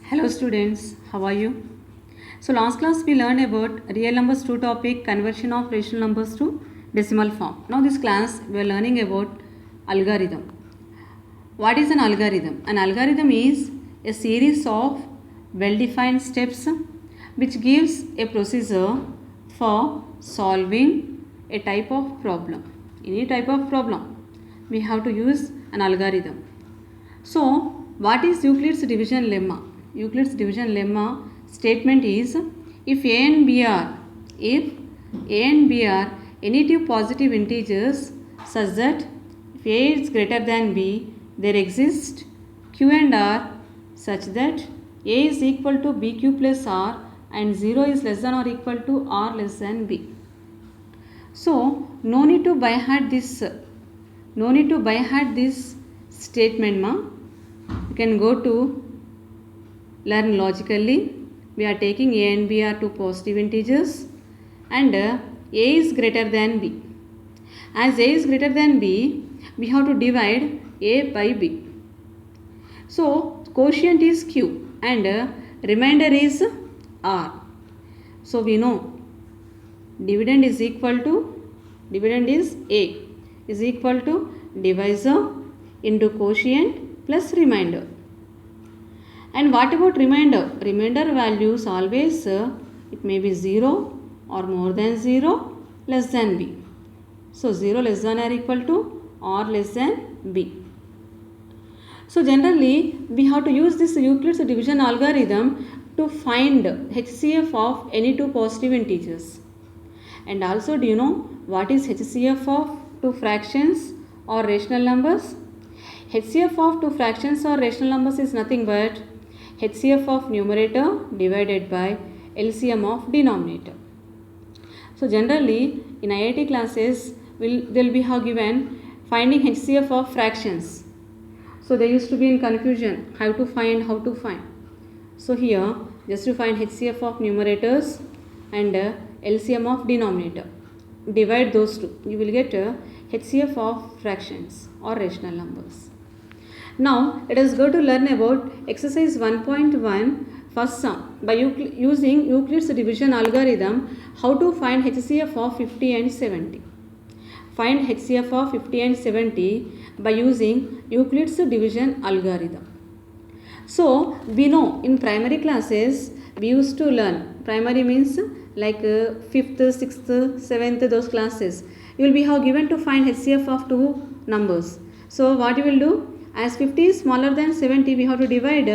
Hello students, how are you? So last class we learned about real numbers 2 topic, conversion of rational numbers to decimal form. Now this class we are learning about algorithm. What is an algorithm? An algorithm is a series of well-defined steps which gives a procedure for solving a type of problem. Any type of problem we have to use an algorithm. So, what is Euclid's division lemma? Euclid's division lemma statement is if A and B are any two positive integers such that if A is greater than B, there exists Q and R such that A is equal to BQ plus R and 0 is less than or equal to R less than B. So, no need to by heart this statement ma. You can go to learn logically. We are taking A and B are two positive integers and A is greater than B. As A is greater than B, we have to divide A by B. So quotient is Q and remainder is R. So we know dividend is A is equal to divisor into quotient plus remainder. And what about remainder? Remainder values always it may be 0 or more than 0 less than B. So 0 less than or equal to or less than B. So generally we have to use this Euclid's division algorithm to find HCF of any two positive integers. And also, do you know what is HCF of two fractions or rational numbers? HCF of two fractions or rational numbers is nothing but HCF of numerator divided by LCM of denominator. So generally in IIT classes they'll be given finding HCF of fractions. So they used to be in confusion how to find. So here just to find HCF of numerators and LCM of denominator, divide those two, you will get HCF of fractions or rational numbers. Now let us go to learn about exercise 1.1 first sum by using Euclid's division algorithm, how to find HCF of 50 and 70. Find HCF of 50 and 70 by using Euclid's division algorithm. So we know in primary classes we used to learn, primary means like 5th, 6th, 7th, those classes, you will be given to find HCF of two numbers. So what you will do, as 50 is smaller than 70, we have to divide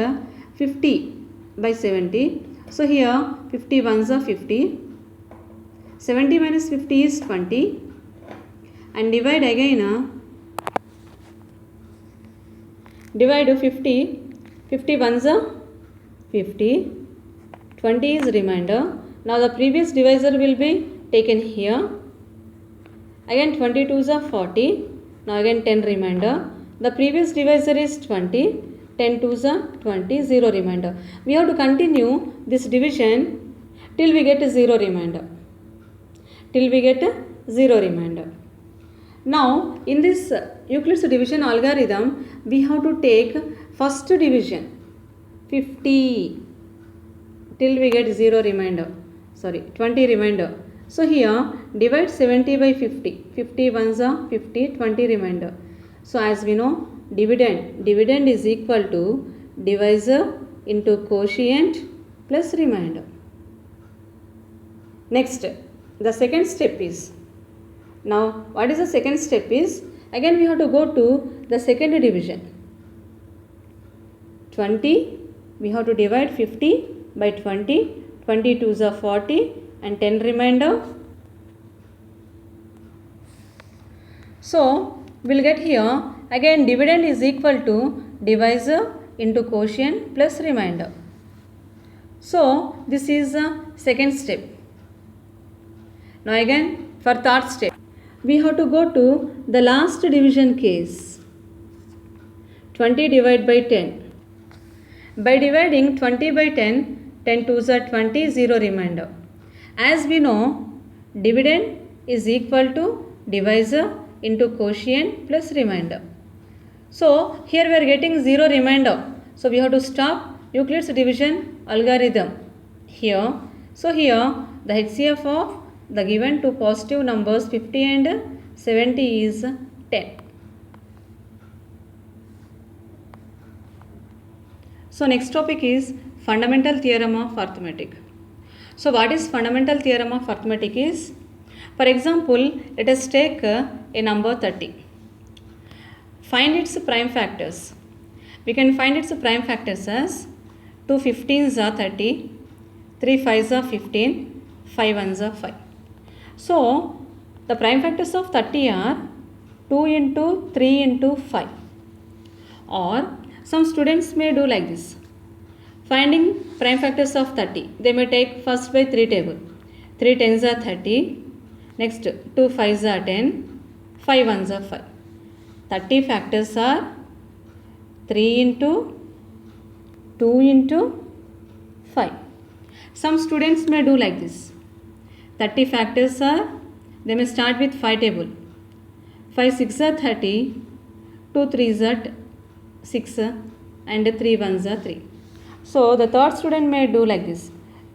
50 by 70. So here 50 ones are 50, 70 minus 50 is 20, and divide again, divide 50 ones are 50, 20 is remainder. Now the previous divisor will be taken here. Again 22s are 40. Now again 10 remainder. The previous divisor is 20. 10 2s are 20. 0 remainder. We have to continue this division till we get 0 remainder. Now in this Euclid's division algorithm, we have to take first division 50 till we get 20 remainder. So here divide 70 by 50. 50 ones are 50, 20 remainder. So as we know, dividend is equal to divisor into quotient plus remainder. Next, the second step is, now what is the second step is, again we have to go to the second division. 20, we have to divide 50 by 20, 22s are 40 and 10 remainder. So we'll get here again dividend is equal to divisor into quotient plus remainder. So this is the second step. Now again for third step, we have to go to the last division case. 20 divided by 10. By dividing 20 by 10, 10 2s are 20, 0 remainder. As we know, dividend is equal to divisor into quotient plus remainder. So here we are getting 0 remainder. So we have to stop Euclid's division algorithm here. So here the HCF of the given two positive numbers 50 and 70 is 10. So next topic is fundamental theorem of arithmetic. So what is fundamental theorem of arithmetic is, for example, let us take a number 30. Find its prime factors. We can find its prime factors as 2 15s are 30, 3 5s are 15, 5 1s are 5. So the prime factors of 30 are 2 into 3 into 5. Or some students may do like this. Finding prime factors of 30, they may take first by 3 table. 3 10s are 30, next 2 5s are 10, 5 1s are 5. 30 factors are 3 into 2 into 5. Some students may do like this. 30 factors are, they may start with 5 table. 5 6 are 30, 2 3s are 6 and 3 1s are 3. So the third student may do like this.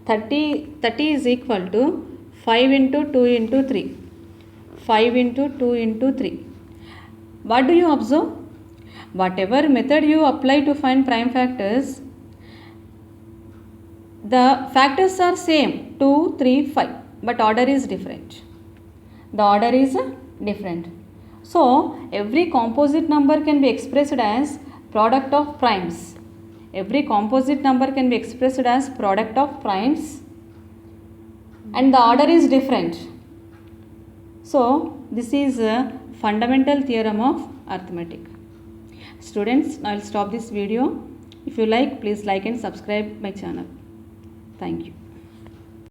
30 is equal to 5 into 2 into 3. 5 into 2 into 3. What do you observe? Whatever method you apply to find prime factors, the factors are same 2, 3, 5, but order is different. The order is different. So every composite number can be expressed as product of primes. Every composite number can be expressed as product of primes and the order is different. So this is a fundamental theorem of arithmetic. Students, I will stop this video. If you like, please like and subscribe my channel. Thank you.